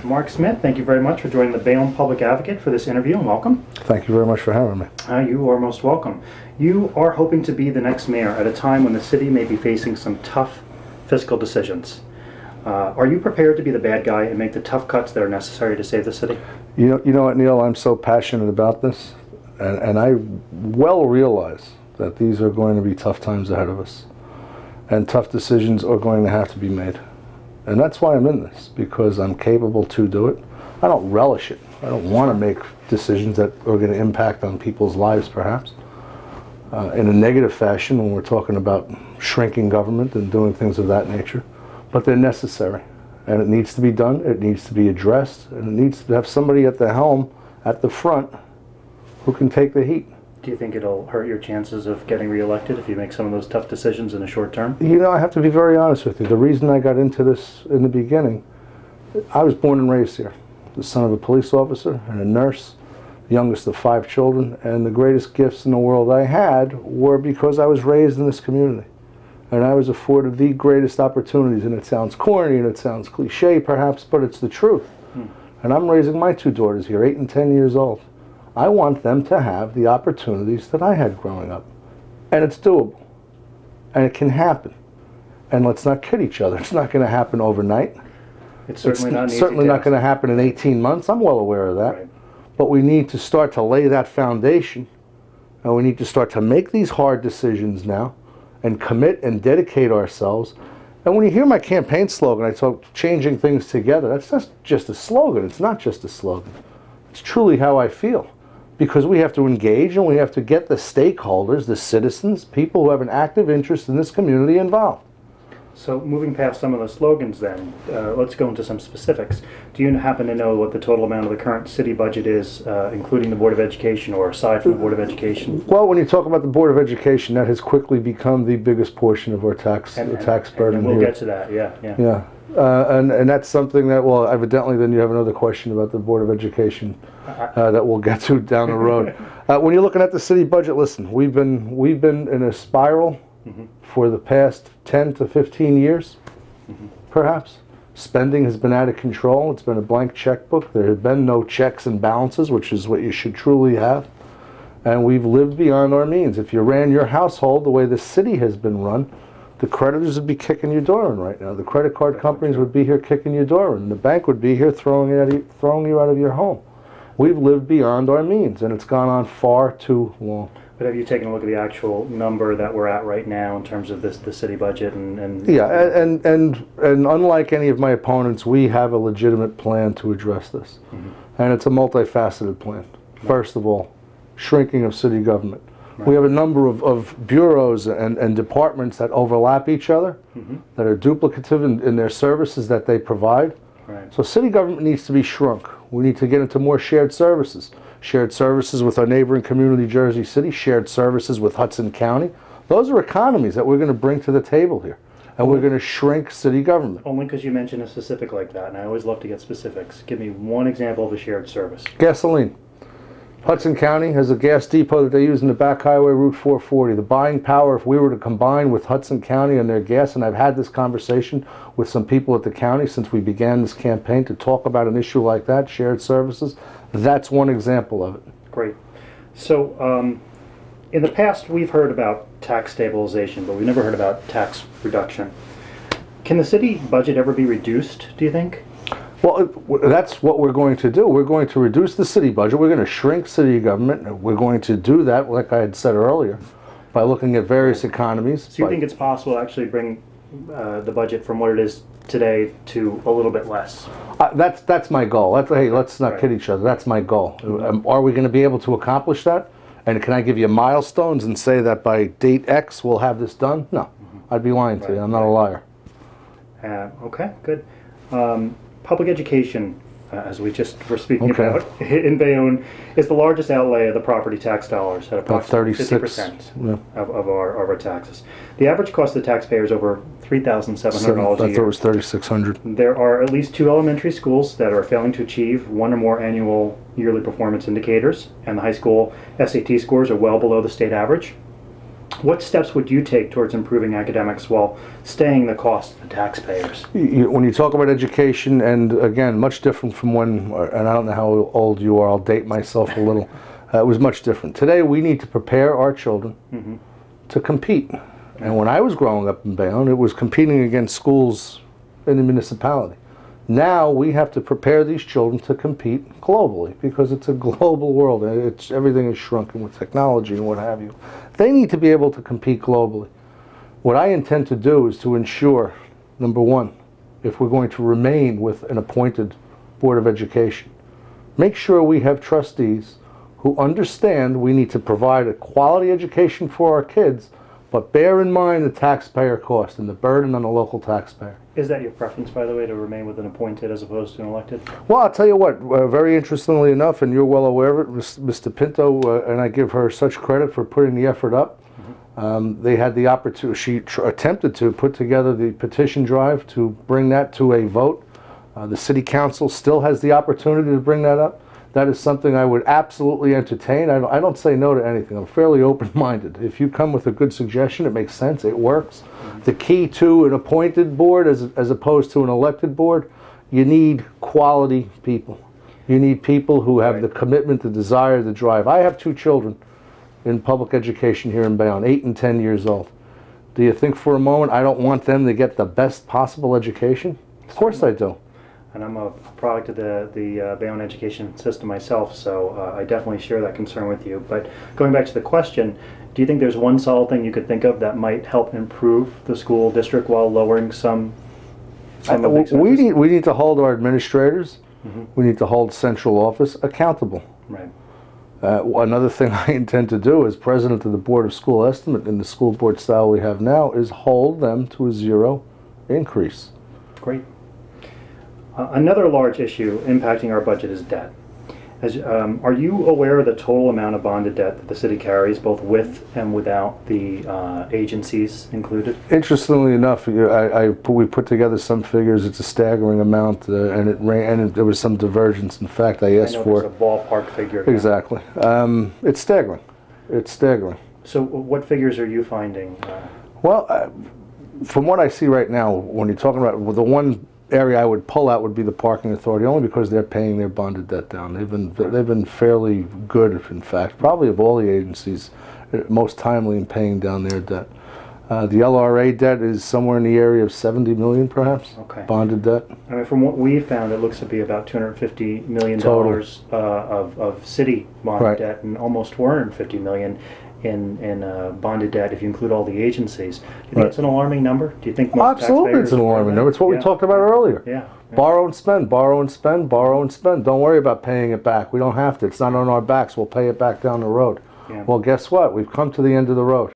Mark Smith, thank you very much for joining the Bayonne Public Advocate for this interview, and welcome. Thank you very much for having me. You are most welcome. You are hoping to be the next mayor at a time when the city may be facing some tough fiscal decisions. Are you prepared to be the bad guy and make the tough cuts that are necessary to save the city? You know what, Neil? I'm so passionate about this, and I well realize that these are going to be tough times ahead of us, and tough decisions are going to have to be made. And that's why I'm in this, because I'm capable to do it. I don't relish it. I don't want to make decisions that are going to impact on people's lives, perhaps, in a negative fashion when we're talking about shrinking government and doing things of that nature. But they're necessary, and it needs to be done, it needs to be addressed, and it needs to have somebody at the helm, at the front, who can take the heat. Do you think it'll hurt your chances of getting reelected if you make some of those tough decisions in the short term? You know, I have to be very honest with you. The reason I got into this in the beginning, I was born and raised here. The son of a police officer and a nurse, the youngest of 5 children, and the greatest gifts in the world I had were because I was raised in this community. And I was afforded the greatest opportunities, and it sounds corny and it sounds cliche perhaps, but it's the truth. And I'm raising my 2 daughters here, 8 and 10 years old. I want them to have the opportunities that I had growing up. And it's doable. And it can happen. And let's not kid each other. It's not going to happen overnight. It's certainly not going to happen in 18 months. I'm well aware of that. Right. But we need to start to lay that foundation. And we need to start to make these hard decisions now and commit and dedicate ourselves. And when you hear my campaign slogan, I talk changing things together. That's not just a slogan. It's not just a slogan. It's truly how I feel. Because we have to engage and we have to get the stakeholders, the citizens, people who have an active interest in this community involved. So moving past some of the slogans then, let's go into some specifics. Do you happen to know what the total amount of the current city budget is, including the Board of Education or aside from the Board of Education? Well, when you talk about the Board of Education, that has quickly become the biggest portion of our tax burden and we'll here. get to that, yeah. Yeah. And that's something that, well, evidently then you have another question about the Board of Education that we'll get to down the road. When you're looking at the city budget, listen, we've been in a spiral for the past 10 to 15 years, perhaps. Spending has been out of control. It's been a blank checkbook. There have been no checks and balances, which is what you should truly have. And we've lived beyond our means. If you ran your household the way the city has been run, the creditors would be kicking your door in right now. The credit card companies would be here kicking your door in. The bank would be here throwing you out of your home. We've lived beyond our means, and it's gone on far too long. But have you taken a look at the actual number that we're at right now in terms of the city budget? Yeah, and unlike any of my opponents, we have a legitimate plan to address this. And it's a multifaceted plan. First of all, shrinking of city government. Right. We have a number of bureaus and departments that overlap each other, that are duplicative in their services that they provide. Right. So city government needs to be shrunk. We need to get into more shared services. Shared services with our neighboring community, Jersey City, shared services with Hudson County. Those are economies that we're going to bring to the table here. And we're going to shrink city government. Only because you mentioned a specific like that, and I always love to get specifics. Give me one example of a shared service. Gasoline. Hudson County has a gas depot that they use in the back highway, Route 440. The buying power, if we were to combine with Hudson County and their gas, and I've had this conversation with some people at the county since we began this campaign to talk about an issue like that, shared services, that's one example of it. Great. So in the past we've heard about tax stabilization, but we've never heard about tax reduction. Can the city budget ever be reduced, do you think? Well, that's what we're going to do. We're going to reduce the city budget. We're going to shrink city government. We're going to do that, like I had said earlier, by looking at various economies. So you think it's possible to actually bring the budget from what it is today to a little bit less? That's my goal. Hey, let's not kid each other. That's my goal. Are we going to be able to accomplish that? And can I give you milestones and say that by date X we'll have this done? No. I'd be lying to you. I'm not a liar. Okay, good. Public education, as we just were speaking about, in Bayonne, is the largest outlay of the property tax dollars at approximately 50% of our taxes. The average cost of the taxpayer is over $3,700 a year. I thought it was $3,600. There are at least 2 elementary schools that are failing to achieve 1 or more annual yearly performance indicators, and the high school SAT scores are well below the state average. What steps would you take towards improving academics while staying the cost to the taxpayers? When you talk about education, and again, much different from when, and I don't know how old you are, I'll date myself a little, it was much different. Today we need to prepare our children to compete. And when I was growing up in Bayonne, it was competing against schools in the municipality. Now we have to prepare these children to compete globally, because it's a global world. Everything is shrunken with technology and what have you. They need to be able to compete globally. What I intend to do is to ensure, number one, if we're going to remain with an appointed Board of Education, make sure we have trustees who understand we need to provide a quality education for our kids, but bear in mind the taxpayer cost and the burden on the local taxpayer. Is that your preference, by the way, to remain with an appointed as opposed to an elected? Well, I'll tell you what, very interestingly enough, and you're well aware of it, Mr. Pinto, and I give her such credit for putting the effort up. They had the opportunity, she attempted to put together the petition drive to bring that to a vote. The City Council still has the opportunity to bring that up. That is something I would absolutely entertain. I don't say no to anything. I'm fairly open-minded. If you come with a good suggestion, it makes sense, it works. The key to an appointed board as opposed to an elected board, you need quality people. You need people who have the commitment, the desire, the drive. I have 2 children in public education here in Bayonne, 8 and 10 years old. Do you think for a moment I don't want them to get the best possible education? Of course I do. And I'm a product of the Bayonne education system myself, so I definitely share that concern with you. But going back to the question, do you think there's one solid thing you could think of that might help improve the school district while lowering some of the expenses? We need to hold our administrators, we need to hold central office accountable. Right. Another thing I intend to do as president of the Board of School Estimate in the school board style we have now is hold them to a 0 increase. Great. Another large issue impacting our budget is debt. Are you aware of the total amount of bonded debt that the city carries, both with and without the agencies included? Interestingly enough, we put together some figures. It's a staggering amount, and there was some divergence. In fact, I asked for there's a ballpark figure. Exactly. It's staggering. It's staggering. So, what figures are you finding? Well, from what I see right now, when you're talking about the one area I would pull out would be the parking authority, only because they're paying their bonded debt down. They've been fairly good, in fact, probably of all the agencies, most timely in paying down their debt. The LRA debt is somewhere in the area of 70 million, perhaps. Okay. Bonded debt. I mean, from what we found, it looks to be about $250 million of city bonded debt, and almost $450 million in bonded debt if you include all the agencies. Do you think it's an alarming number? Do you think most Absolutely, it's an alarming number. It's what we talked about earlier. Yeah. Borrow and spend, borrow and spend, borrow and spend. Don't worry about paying it back. We don't have to. It's not on our backs. We'll pay it back down the road. Yeah. Well, guess what? We've come to the end of the road.